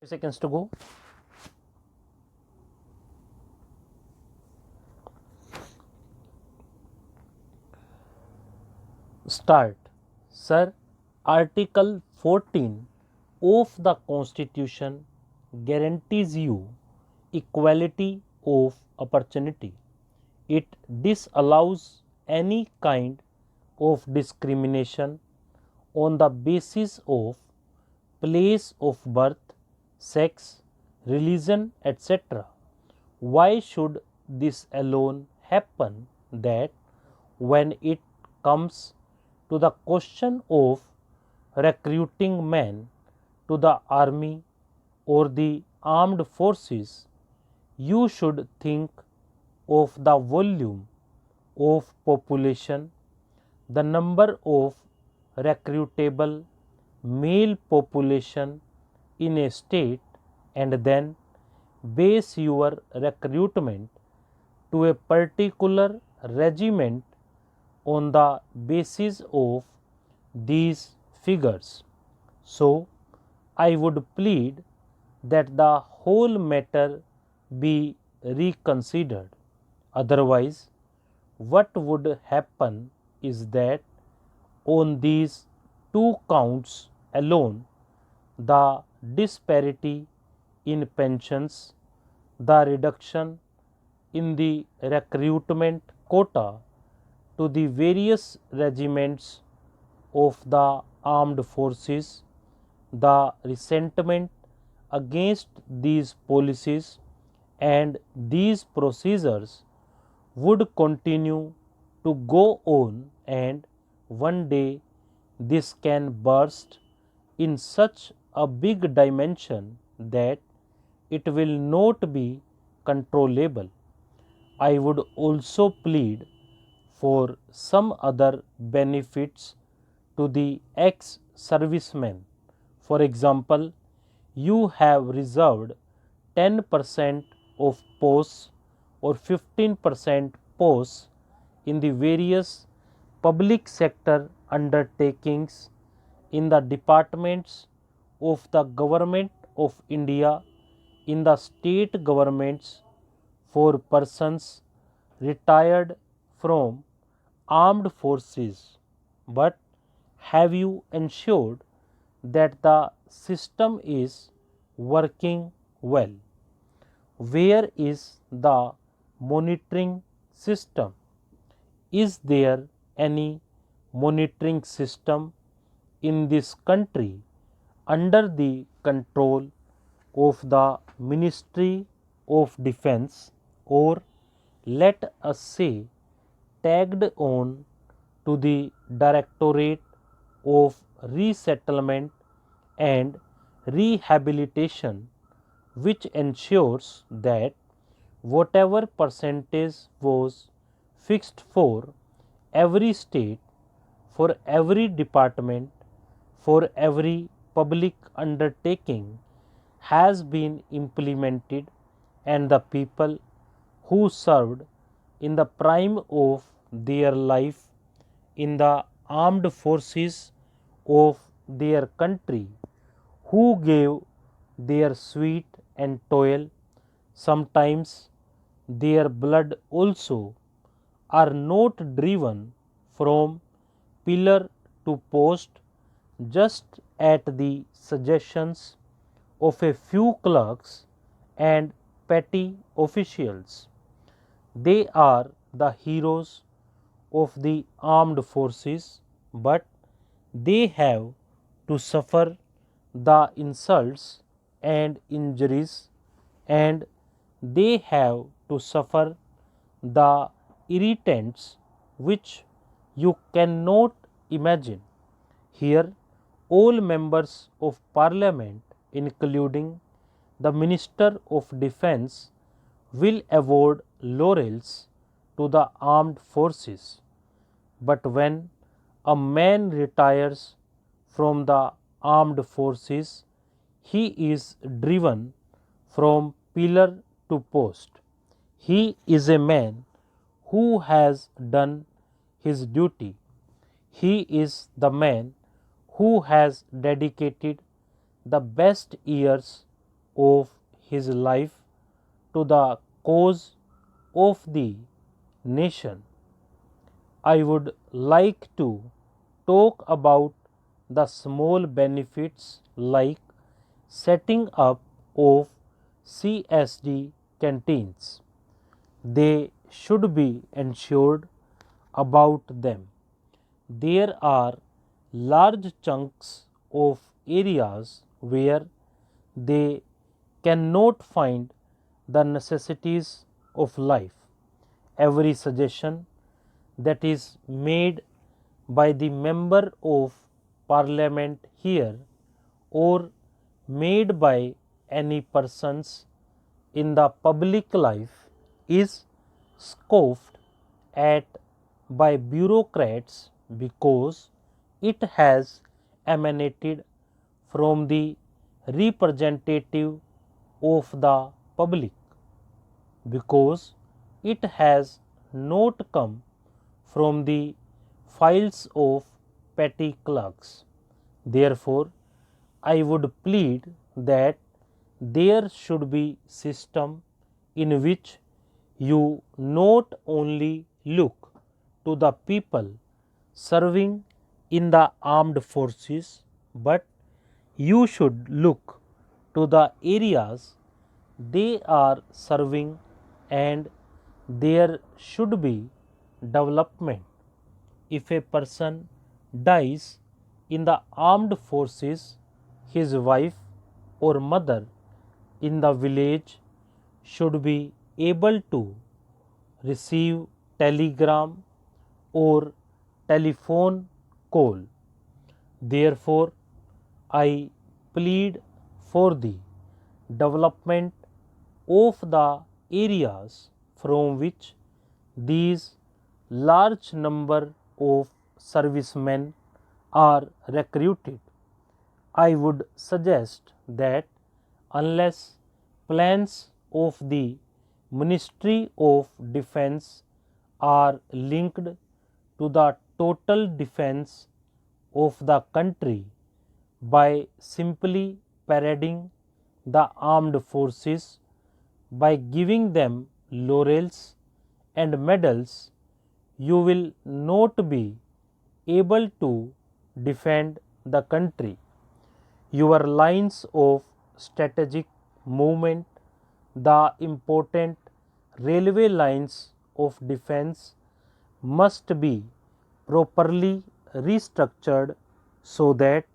Seconds to go. Start. Sir, Article 14 of the Constitution guarantees you equality of opportunity. It disallows any kind of discrimination on the basis of place of birth, sex, religion, etc. Why should this alone happen that when it comes to the question of recruiting men to the army or the armed forces, you should think of the volume of population, the number of recruitable male population in a state, and then base your recruitment to a particular regiment on the basis of these figures. So, I would plead that the whole matter be reconsidered. Otherwise, what would happen is that on these two counts alone, the disparity in pensions, the reduction in the recruitment quota to the various regiments of the armed forces, the resentment against these policies and these procedures would continue to go on, and one day this can burst in such a big dimension that it will not be controllable. I would also plead for some other benefits to the ex servicemen. For example, you have reserved 10% of posts or 15% posts in the various public sector undertakings in the departments of the Government of India, in the state governments for persons retired from armed forces. But have you ensured that the system is working well? Where is the monitoring system? Is there any monitoring system in this country under the control of the Ministry of Defense, or let us say tagged on to the Directorate of Resettlement and Rehabilitation, which ensures that whatever percentage was fixed for every state, for every department, for every public undertaking has been implemented, and the people who served in the prime of their life in the armed forces of their country, who gave their sweat and toil, sometimes their blood also, are not driven from pillar to post just at the suggestions of a few clerks and petty officials. They are the heroes of the armed forces, but they have to suffer the insults and injuries, and they have to suffer the irritants which you cannot imagine. Here, all members of Parliament, including the Minister of Defence, will award laurels to the armed forces. But when a man retires from the armed forces, he is driven from pillar to post. He is a man who has done his duty. He is the man who has dedicated the best years of his life to the cause of the nation. I would like to talk about the small benefits like setting up of CSD canteens. They should be ensured about them. There are large chunks of areas where they cannot find the necessities of life. Every suggestion that is made by the member of parliament here or made by any persons in the public life is scoffed at by bureaucrats because it has emanated from the representative of the public, because it has not come from the files of petty clerks. Therefore, I would plead that there should be system in which you not only look to the people serving in the armed forces, but you should look to the areas they are serving, and there should be development. If a person dies in the armed forces, his wife or mother in the village should be able to receive telegram or telephone call. Therefore, I plead for the development of the areas from which these large number of servicemen are recruited. I would suggest that unless plans of the Ministry of Defence are linked to the total defence of the country by simply parading the armed forces, by giving them laurels and medals, you will not be able to defend the country. Your lines of strategic movement, the important railway lines of defence, must be properly restructured so that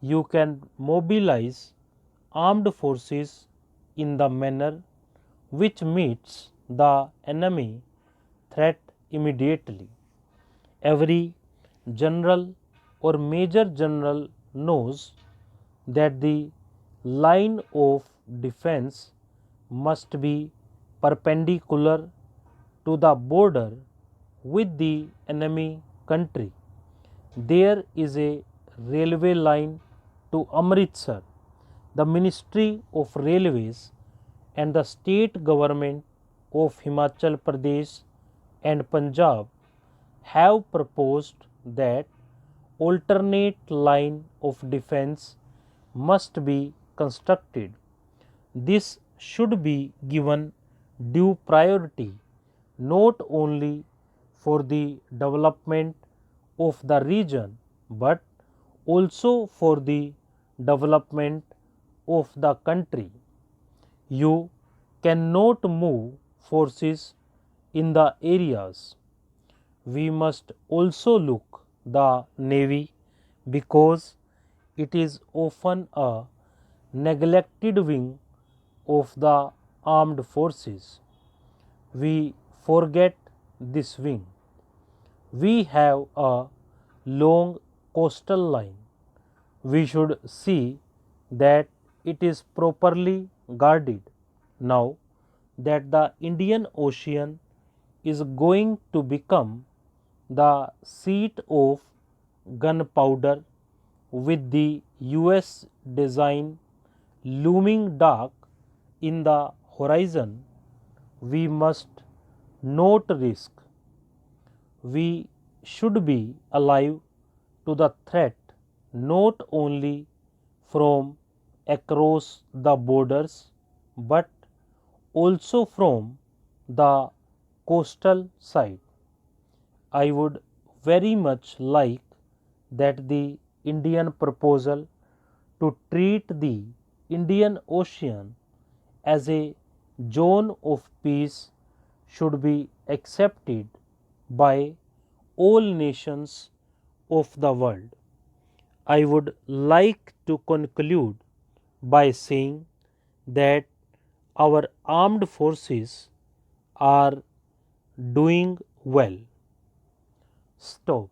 you can mobilize armed forces in the manner which meets the enemy threat immediately. Every general or major general knows that the line of defence must be perpendicular to the border with the enemy country. There is a railway line to Amritsar. The Ministry of Railways and the state government of Himachal Pradesh and Punjab have proposed that alternate line of defence must be constructed. This should be given due priority not only for the development of the region, but also for the development of the country. You cannot move forces in the areas. We must also look the navy, because it is often a neglected wing of the armed forces. We forget this wing. We have a long coastal line. We should see that it is properly guarded. Now that the Indian Ocean is going to become the seat of gunpowder, with the US design looming dark in the horizon, we must not risk. We should be alive to the threat not only from across the borders but also from the coastal side. I would very much like that the Indian proposal to treat the Indian Ocean as a zone of peace should be accepted by all nations of the world. I would like to conclude by saying that our armed forces are doing well. Stop.